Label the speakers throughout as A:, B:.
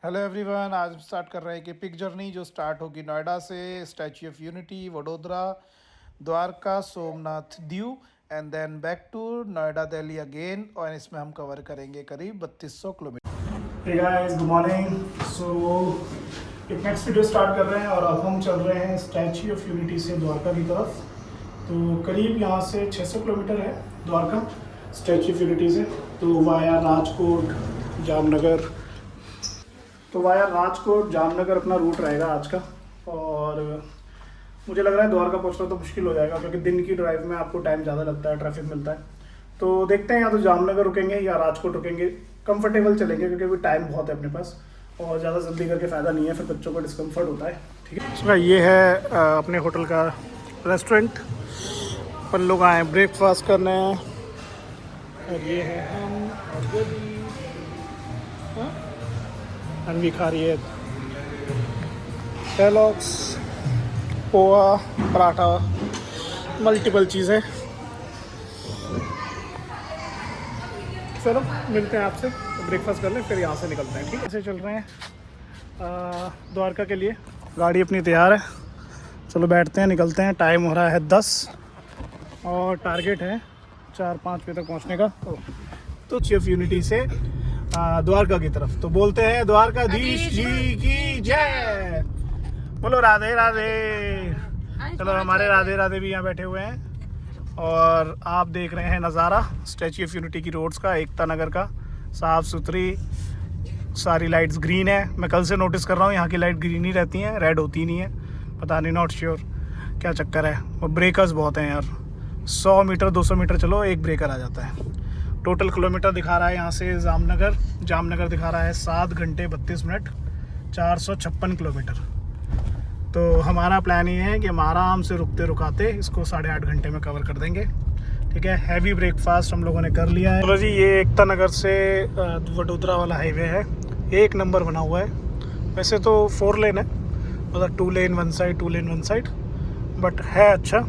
A: Hello everyone, आज हम start कर रहे हैं कि पिक जर्नी जो स्टार्ट होगी नोएडा से statue of unity, Vadodara, Dwarka, Somnath, Diu and then back to Noida Delhi again. और इसमें हम कवर करेंगे करीब 3200 kilometre.
B: Hey guys, good morning. So एक नेक्स्ट वीडियो स्टार्ट कर रहे हैं और अब हम चल रहे हैं स्टैच्यू ऑफ यूनिटी से द्वारका की तरफ। तो करीब यहाँ से 600 किलोमीटर है द्वारका स्टैच्यू ऑफ यूनिटी से। तो वाया राजकोट जामनगर अपना रूट रहेगा आज का। और मुझे लग रहा है द्वारका पहुँचना तो मुश्किल हो जाएगा क्योंकि दिन की ड्राइव में आपको टाइम ज़्यादा लगता है, ट्रैफिक मिलता है। तो देखते हैं या तो जामनगर रुकेंगे या राजकोट रुकेंगे। कंफर्टेबल चलेंगे क्योंकि अभी टाइम बहुत है अपने पास और ज़्यादा जल्दी करके फ़ायदा नहीं है, फिर बच्चों को डिस्कम्फर्ट होता है। ठीक है, इसका ये है अपने होटल का रेस्टोरेंट। अपन लोग आए ब्रेकफास्ट करने और ये है हम और अनवी खा रही है कैलॉग्स, पोहा, पराठा, मल्टीपल चीज़ें। चलो मिलते हैं आपसे, ब्रेकफास्ट कर लें फिर यहाँ से निकलते हैं। ठीक है, ऐसे चल रहे हैं द्वारका के लिए। गाड़ी अपनी तैयार है, चलो बैठते हैं, निकलते हैं। टाइम हो रहा है 10 और टारगेट है 4-5 बजे तक पहुँचने का। तो चीफ ऑफ यूनिटी से द्वारका की तरफ। तो बोलते हैं द्वारकाधीश जी की जय, बोलो राधे राधे। चलो हमारे राधे राधे भी यहाँ बैठे हुए हैं और आप देख रहे हैं नज़ारा स्टैच्यू ऑफ यूनिटी की रोड्स का, एकता नगर का। साफ़ सुथरी, सारी लाइट्स ग्रीन है। मैं कल से नोटिस कर रहा हूँ यहाँ की लाइट ग्रीन ही रहती हैं, रेड होती नहीं है, पता नहीं, नॉट श्योर क्या चक्कर है। और ब्रेकर्स बहुत हैं यार, 100 मीटर 200 मीटर चलो एक ब्रेकर आ जाता है। टोटल किलोमीटर दिखा रहा है यहाँ से जामनगर दिखा रहा है 7 घंटे 32 मिनट, 456 किलोमीटर। तो हमारा प्लान ये है कि हम आराम से रुकते रुकाते इसको 8.5 घंटे में कवर कर देंगे। ठीक है, हैवी ब्रेकफास्ट हम लोगों ने कर लिया है। चलो जी, ये एकता नगर से वडोदरा वाला हाईवे है, 1 नंबर बना हुआ है। वैसे तो 4 लेन है, मतलब 2 lane one side 2 lane one side, but है अच्छा,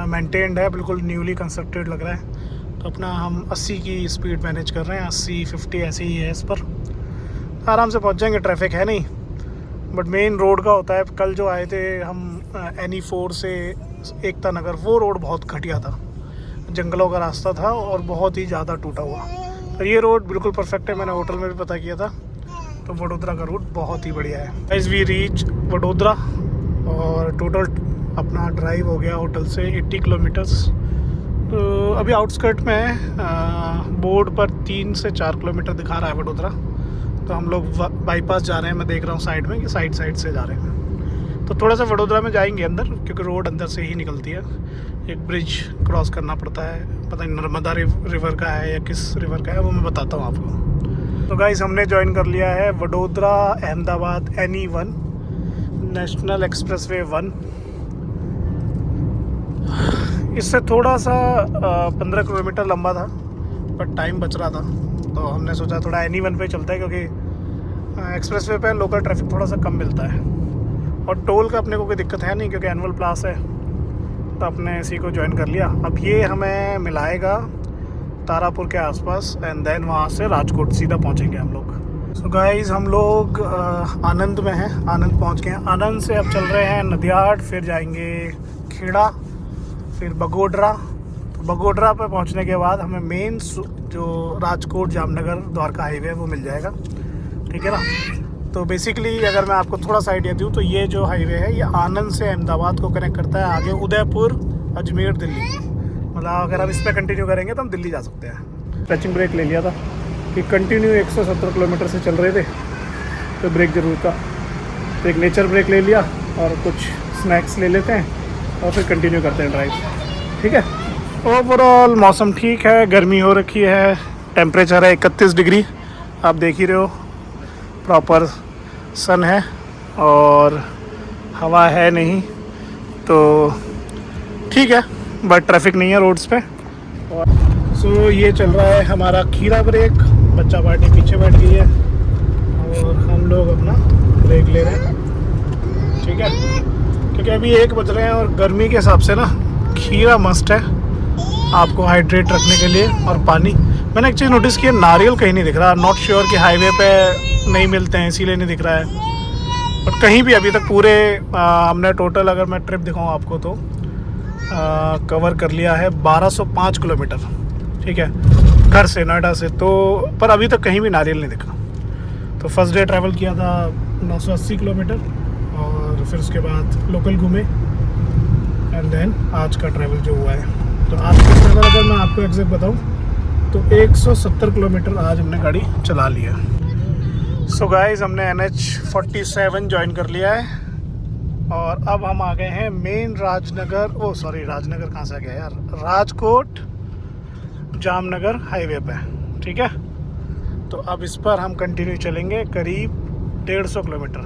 B: मेंटेन्ड है, बिल्कुल न्यूली कंस्ट्रक्टेड लग रहा है। तो अपना हम 80 की स्पीड मैनेज कर रहे हैं, 80-50 ऐसे ही है इस पर। आराम से पहुंच जाएंगे, ट्रैफिक है नहीं। बट मेन रोड का होता है, कल जो आए थे हम NE4 से एकता नगर, वो रोड बहुत घटिया था, जंगलों का रास्ता था और बहुत ही ज़्यादा टूटा हुआ। तो ये रोड बिल्कुल परफेक्ट है, मैंने होटल में भी पता किया था। तो वडोदरा का रूट बहुत ही बढ़िया है। एज वी रीच वडोदरा और टोटल अपना ड्राइव हो गया होटल से 80 किलोमीटर्स। तो अभी आउटस्कर्ट में है, बोर्ड पर 3 से 4 किलोमीटर दिखा रहा है वडोदरा। तो हम लोग बाईपास जा रहे हैं, मैं देख रहा हूँ साइड में कि साइड से जा रहे हैं। तो थोड़ा सा वडोदरा में जाएंगे अंदर, क्योंकि रोड अंदर से ही निकलती है। एक ब्रिज क्रॉस करना पड़ता है, पता नहीं नर्मदा रिवर का है या किस रिवर का है, वो मैं बताता हूँ आपको। तो गाइस, हमने ज्वाइन कर लिया है Vadodara Ahmedabad NE1 national expressway 1। इससे थोड़ा सा 15 किलोमीटर लंबा था, पर टाइम बच रहा था, तो हमने सोचा थोड़ा NE1 पे चलता है, क्योंकि एक्सप्रेसवे पे लोकल ट्रैफिक थोड़ा सा कम मिलता है और टोल का अपने को कोई दिक्कत है नहीं, क्योंकि एनुअल पास है। तो अपने इसी को ज्वाइन कर लिया। अब ये हमें मिलाएगा तारापुर के आसपास एंड देन वहाँ से राजकोट सीधा पहुँचेंगे हम लोग। सो गाइस, हम लोग आनंद में हैं, आनंद पहुँच गए हैं। आनंद से अब चल रहे हैं नदियाड, फिर जाएंगे खेड़ा, फिर बगोडरा। तो बगोडरा पे पहुंचने के बाद हमें मेन जो राजकोट जामनगर द्वारका हाईवे है वो मिल जाएगा। ठीक है ना। तो बेसिकली अगर मैं आपको थोड़ा सा आइडिया दूँ तो ये जो हाईवे है ये आनंद से अहमदाबाद को कनेक्ट करता है, आगे उदयपुर, अजमेर, दिल्ली। मतलब अगर हम इस पर कंटिन्यू करेंगे तो हम दिल्ली जा सकते हैं। टचिंग ब्रेक ले लिया था कि कंटिन्यू 170 किलोमीटर से चल रहे थे, तो ब्रेक जरूर था। तो एक नेचर ब्रेक ले लिया और कुछ स्नैक्स ले लेते हैं और फिर कंटिन्यू करते हैं ड्राइव। ठीक है, ओवरऑल मौसम ठीक है, गर्मी हो रखी है, टेम्परेचर है 31 डिग्री, आप देख ही रहे हो, प्रॉपर सन है और हवा है नहीं, तो ठीक है, बट ट्रैफिक नहीं है रोड्स पे। सो ये चल रहा है हमारा खीरा ब्रेक, बच्चा पार्टी पीछे बैठ गई है और हम लोग अपना ब्रेक ले रहे हैं। ठीक है, क्योंकि अभी 1 बज रहे हैं और गर्मी के हिसाब से ना खीरा मस्ट है आपको हाइड्रेट रखने के लिए, और पानी। मैंने एक चीज़ नोटिस की है, नारियल कहीं नहीं दिख रहा। नॉट श्योर कि हाईवे पे नहीं मिलते हैं इसीलिए नहीं दिख रहा है। और कहीं भी अभी तक पूरे हमने टोटल अगर मैं ट्रिप दिखाऊँ आपको तो कवर कर लिया है 1205 किलोमीटर, ठीक है, घर से, नोएडा से। तो पर अभी तक कहीं भी नारियल नहीं दिखा। तो फर्स्ट डे ट्रैवल किया था 980 किलोमीटर और फिर उसके बाद लोकल घूमे एंड देन आज का ट्रैवल जो हुआ है। तो आज का ट्रैवल अगर मैं आपको एग्जैक्ट बताऊं तो 170 किलोमीटर आज हमने गाड़ी चला लिया। सो गाइस हमने NH47 ज्वाइन कर लिया है और अब हम आ गए हैं मेन राजनगर, राजनगर कहाँ से आ गया यार, राजकोट जामनगर हाईवे पे, ठीक है। तो अब इस पर हम कंटिन्यू चलेंगे करीब 150 किलोमीटर।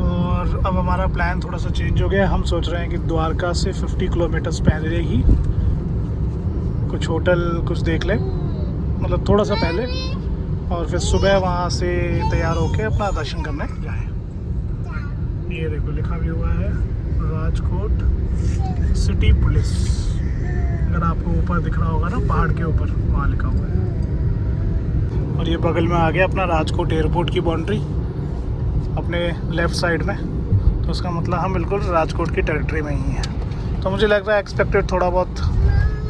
B: और अब हमारा प्लान थोड़ा सा चेंज हो गया। हम सोच रहे हैं कि द्वारका से 50 किलोमीटर्स पहले ही कुछ होटल कुछ देख लें, मतलब थोड़ा सा पहले, और फिर सुबह वहाँ से तैयार होके अपना दर्शन करने जाएं। ये देखो लिखा भी हुआ है राजकोट सिटी पुलिस, अगर आपको ऊपर दिख रहा होगा ना पहाड़ के ऊपर, वहाँ लिखा हुआ है। और ये बगल में आ गया अपना राजकोट एयरपोर्ट की बाउंड्री अपने लेफ़्ट साइड में। तो उसका मतलब हम बिल्कुल राजकोट की टेरिटरी में ही हैं। तो मुझे लग रहा है एक्सपेक्टेड थोड़ा बहुत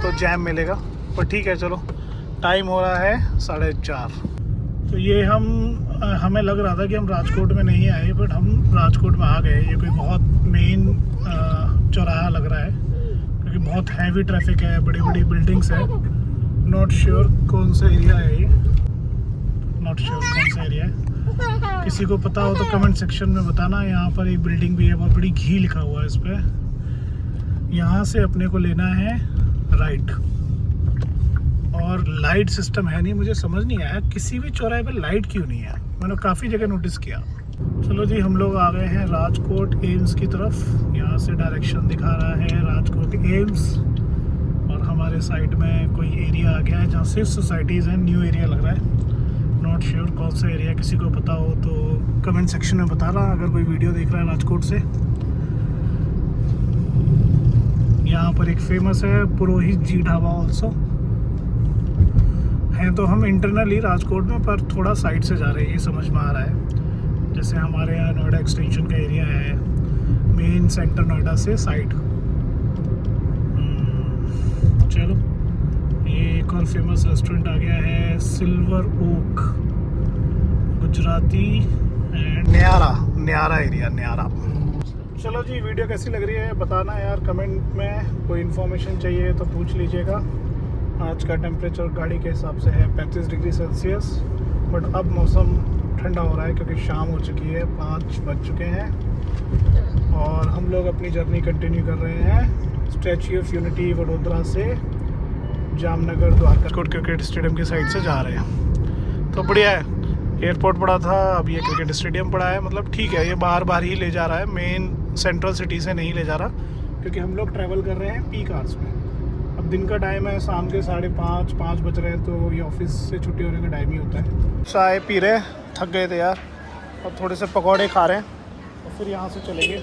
B: तो जैम मिलेगा, पर ठीक है चलो। टाइम हो रहा है 4:30। तो ये हमें लग रहा था कि हम राजकोट में नहीं आए, बट हम राजकोट में आ गए। ये कोई बहुत मेन चौराहा लग रहा है क्योंकि बहुत हैवी ट्रैफिक है, बड़ी बड़ी बिल्डिंग्स है। नॉट श्योर कौन सा एरिया है ये, नॉट श्योर कौन सा एरिया है। किसी को पता हो तो कमेंट सेक्शन में बताना। यहाँ पर एक बिल्डिंग भी है, बहुत बड़ी घी लिखा हुआ है इस पर। यहाँ से अपने को लेना है राइट, और लाइट सिस्टम है नहीं। मुझे समझ नहीं आया किसी भी चौराहे पर लाइट क्यों नहीं है, मैंने काफ़ी जगह नोटिस किया। चलो जी हम लोग आ गए हैं राजकोट एम्स की तरफ। यहाँ से डायरेक्शन दिखा रहा है राजकोट एम्स, और हमारे साइड में कोई एरिया आ गया है जहाँ सिर्फ सोसाइटीज़ हैं। न्यू एरिया लग रहा है, नॉट श्योर कौन सा एरिया। किसी को पता हो तो कमेंट सेक्शन में बता रहा, अगर कोई वीडियो देख रहा है राजकोट से। यहाँ पर एक फेमस है पुरोहित जी ढाबा ऑल्सो है। तो हम इंटरनली राजकोट में, पर थोड़ा साइड से जा रहे हैं, ये समझ में आ रहा है। जैसे हमारे यहाँ नोएडा एक्सटेंशन का एरिया है, मेन सेंटर नोएडा से साइड। चलो ये एक और फेमस रेस्टोरेंट आ गया है सिल्वर ओक गुजराती एंड न्यारा एरिया, न्यारा। चलो जी वीडियो कैसी लग रही है बताना यार कमेंट में। कोई इन्फॉर्मेशन चाहिए तो पूछ लीजिएगा। आज का टेम्परेचर गाड़ी के हिसाब से है 35 डिग्री सेल्सियस, बट अब मौसम ठंडा हो रहा है क्योंकि शाम हो चुकी है, 5 बज चुके हैं। और हम लोग अपनी जर्नी कंटिन्यू कर रहे हैं स्टैच्यू ऑफ यूनिटी वडोदरा से जामनगर द्वारका क्रिकेट स्टेडियम की साइड से जा रहे हैं। तो बढ़िया है, एयरपोर्ट पड़ा था, अब ये क्रिकेट स्टेडियम पड़ा है, मतलब ठीक है। ये बार बार ही ले जा रहा है, मेन सेंट्रल सिटी से नहीं ले जा रहा, क्योंकि हम लोग ट्रैवल कर रहे हैं पीक आवर्स में। अब दिन का टाइम है, शाम के 5:30 बज रहे हैं, तो ये ऑफिस से छुट्टी होने का टाइम ही होता है। चाय पी रहे, थक गए थे यार, और थोड़े से पकौड़े खा रहे हैं और फिर यहाँ से चलेंगे।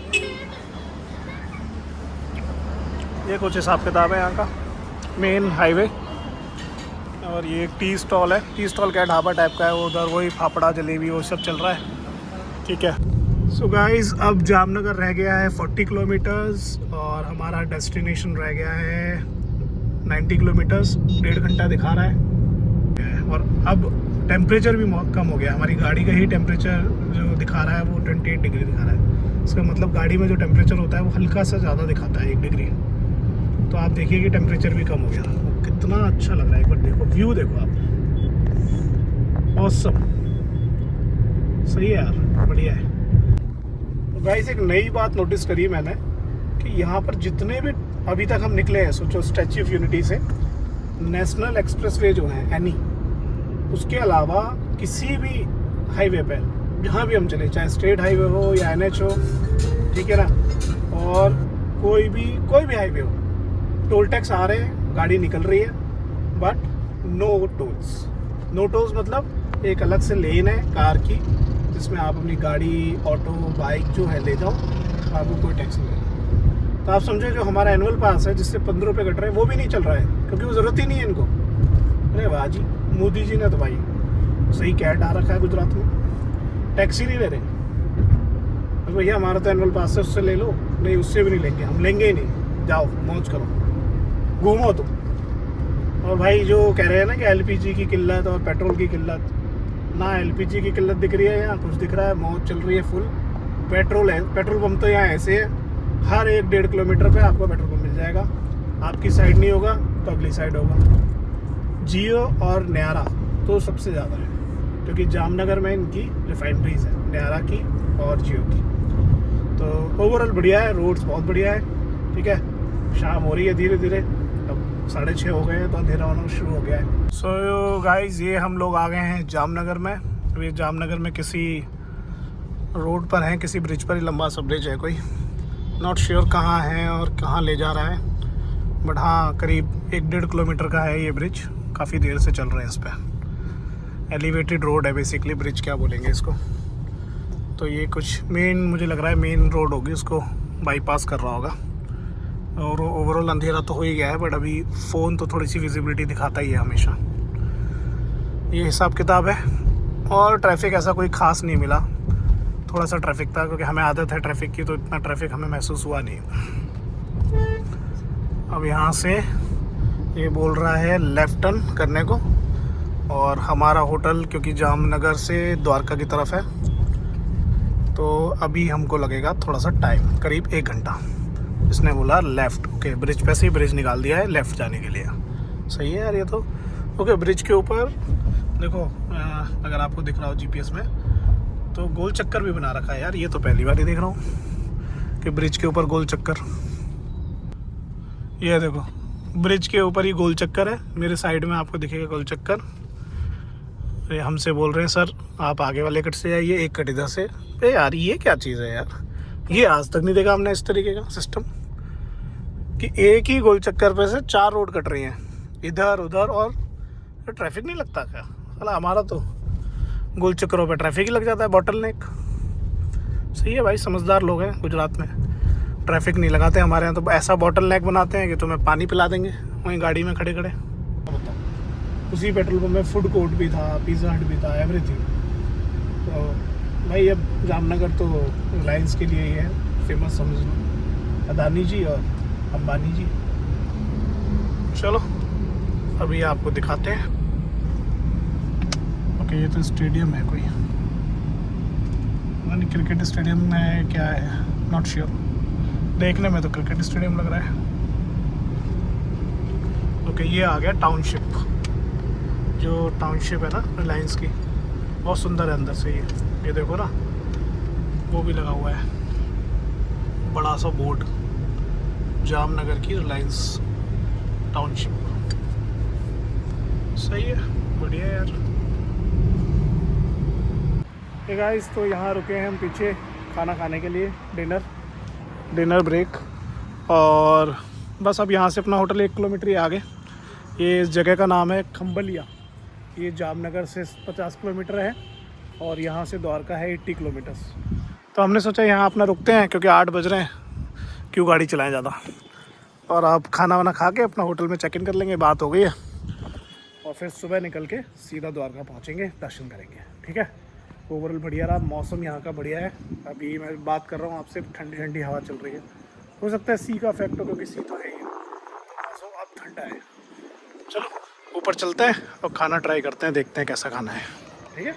B: ये कुछ हिसाब किताब है यहाँ का मेन हाईवे। और ये एक टी स्टॉल है, टी स्टॉल क्या ढाबा टाइप का है वो, उधर वही फाफड़ा जलेबी वो सब चल रहा है, ठीक है। सो गाइस अब जामनगर रह गया है 40 किलोमीटर्स और हमारा डेस्टिनेशन रह गया है 90 किलोमीटर्स। 1.5 घंटा दिखा रहा है। और अब टेम्परेचर भी कम हो गया, हमारी गाड़ी का ही टेम्परेचर जो दिखा रहा है वो 28 डिग्री दिखा रहा है। इसका मतलब गाड़ी में जो टेम्परेचर होता है वो हल्का सा ज़्यादा दिखाता है, 1 डिग्री। तो आप देखिए कि टेम्परेचर भी कम हो गया, वो कितना अच्छा लग रहा है। एक बार देखो व्यू, देखो आप, ऑसम, सही है यार, बढ़िया है। तो गाइस एक नई बात नोटिस करी मैंने कि यहाँ पर जितने भी अभी तक हम निकले हैं, सोचो स्टैच्यू ऑफ यूनिटी से नेशनल एक्सप्रेसवे जो है एनी, उसके अलावा किसी भी हाईवे पे जहाँ भी हम चले, चाहे स्टेट हाईवे हो या NH हो, ठीक है ना, और कोई भी हाईवे हो, टोल टैक्स आ रहे हैं, गाड़ी निकल रही है, but no tolls. No tolls मतलब एक अलग से लेन है कार की, जिसमें आप अपनी गाड़ी, ऑटो, बाइक जो है ले जाओ, आपको कोई टैक्स नहीं देना। तो आप समझो जो हमारा एनुअल पास है जिससे 15 रुपये कट रहे हैं, वो भी नहीं चल रहा है क्योंकि वो ज़रूरत ही नहीं है इनको। अरे वाह जी, मोदी जी ने तो भाई सही कैट आ रखा है गुजरात में, टैक्सी नहीं ले रहे। तो भैया हमारा तो एनुअल पास है, उससे ले लो। नहीं, उससे भी नहीं लेंगे, हम लेंगे ही नहीं, जाओ मौज करो, घूमो तुम। और भाई जो कह रहे हैं ना कि एलपीजी की किल्लत और पेट्रोल की किल्लत, ना एलपीजी की किल्लत दिख रही है, यहाँ कुछ दिख रहा है, मौज चल रही है फुल। पेट्रोल है, पेट्रोल पंप तो यहाँ ऐसे है, हर 1-1.5 किलोमीटर पे आपको पेट्रोल पंप मिल जाएगा। आपकी साइड नहीं होगा तो अगली साइड होगा। जियो और न्यारा तो सबसे ज़्यादा है, क्योंकि जामनगर में इनकी रिफाइनरीज है, न्यारा की और जियो की। तो ओवरऑल बढ़िया है, रोड्स बहुत बढ़िया है। ठीक है, शाम हो रही है धीरे धीरे, अब 6:30 हो गए हैं तो अंधेरा होना शुरू हो गया है। सो गाइज, ये हम लोग आ गए हैं जामनगर में। तो ये जामनगर में किसी रोड पर हैं, किसी ब्रिज पर ही, लंबा सा ब्रिज है कोई, नॉट श्योर कहाँ है और कहाँ ले जा रहा है, बट हाँ करीब 1-1.5 किलोमीटर का है ये ब्रिज। काफ़ी देर से चल रहे हैं इस पर। एलिवेटेड रोड है बेसिकली, ब्रिज क्या बोलेंगे इसको। तो ये कुछ मेन, मुझे लग रहा है मेन रोड होगी, उसको बाईपास कर रहा होगा। और ओवरऑल अंधेरा तो हो ही गया है, बट अभी फ़ोन तो थोड़ी सी विजिबिलिटी दिखाता ही है हमेशा। ये हिसाब किताब है। और ट्रैफिक ऐसा कोई ख़ास नहीं मिला, थोड़ा सा ट्रैफिक था क्योंकि हमें आदत है ट्रैफिक की, तो इतना ट्रैफिक हमें महसूस हुआ नहीं। अब यहाँ से ये बोल रहा है लेफ्ट टर्न करने को, और हमारा होटल क्योंकि जामनगर से द्वारका की तरफ है, तो अभी हमको लगेगा थोड़ा सा टाइम, करीब 1 घंटा। इसने बोला लेफ़्ट। ओके, ब्रिज पे से ही ब्रिज निकाल दिया है लेफ़्ट जाने के लिए। सही है यार ये तो। ओके, ब्रिज के ऊपर देखो, अगर आपको दिख रहा हो जीपीएस में, तो गोल चक्कर भी बना रखा है यार। ये तो पहली बार ही देख रहा हूँ कि ब्रिज के ऊपर गोल चक्कर। ये देखो, ब्रिज के ऊपर ही गोल चक्कर है। मेरे साइड में आपको दिखेगा गोल चक्कर। ये हमसे बोल रहे हैं सर आप आगे वाले कट से आइए, एक कट इधर से। अरे यार ये क्या चीज़ है यार, ये आज तक नहीं देखा हमने इस तरीके का सिस्टम कि एक ही गोल चक्कर पे से 4 रोड कट रही हैं, इधर उधर। और ट्रैफिक नहीं लगता क्या? साला हमारा तो गोल चक्करों पे ट्रैफिक ही लग जाता है, बॉटल नेक। सही है भाई, समझदार लोग हैं गुजरात में, ट्रैफिक नहीं लगाते। हमारे यहाँ तो ऐसा बॉटल नेक बनाते हैं कि तुम्हें पानी पिला देंगे वहीं गाड़ी में खड़े खड़े। बताओ, उसी पेट्रोल पंप में फूड कोर्ट भी था, पिज़्ज़ा हट भी था, एवरीथिंग। तो भाई अब जामनगर तो रिलायंस के लिए ही है फेमस, समझ लो, अदानी जी और अंबानी जी। चलो अभी आपको दिखाते हैं। ओके, ये तो स्टेडियम है कोई, यानी क्रिकेट स्टेडियम है क्या है, नॉट श्योर। देखने में तो क्रिकेट स्टेडियम लग रहा है। ओके, ये आ गया टाउनशिप, जो टाउनशिप है ना रिलायंस की, बहुत सुंदर है अंदर से। ये देखो ना, वो भी लगा हुआ है बड़ा सा बोर्ड, जामनगर की रिलायंस टाउनशिप। सही है, बढ़िया है यार। हे गाइस, तो यहाँ रुके हैं हम पीछे खाना खाने के लिए, डिनर ब्रेक। और बस अब यहाँ से अपना होटल 1 किलोमीटर ही आगे। ये इस जगह का नाम है खम्बलिया। ये जामनगर से 50 किलोमीटर है और यहाँ से द्वारका है 80 किलोमीटर्स। तो हमने सोचा यहाँ अपना रुकते हैं, क्योंकि 8 बज रहे हैं, क्यों गाड़ी चलाएं ज़्यादा। और आप खाना वाना खा के अपना होटल में चेक इन कर लेंगे, बात हो गई है। और फिर सुबह निकल के सीधा द्वारका पहुँचेंगे, दर्शन करेंगे। ठीक है, ओवरऑल बढ़िया रहा, मौसम यहाँ का बढ़िया है। अभी मैं बात कर रहा हूँ आपसे, ठंडी ठंडी हवा चल रही है। हो सकता है सी का इफेक्ट हो, क्योंकि सी तो है ही, मौसम अब ठंडा है। चलो ऊपर चलते हैं और खाना ट्राई करते हैं, देखते हैं कैसा खाना है। ठीक है।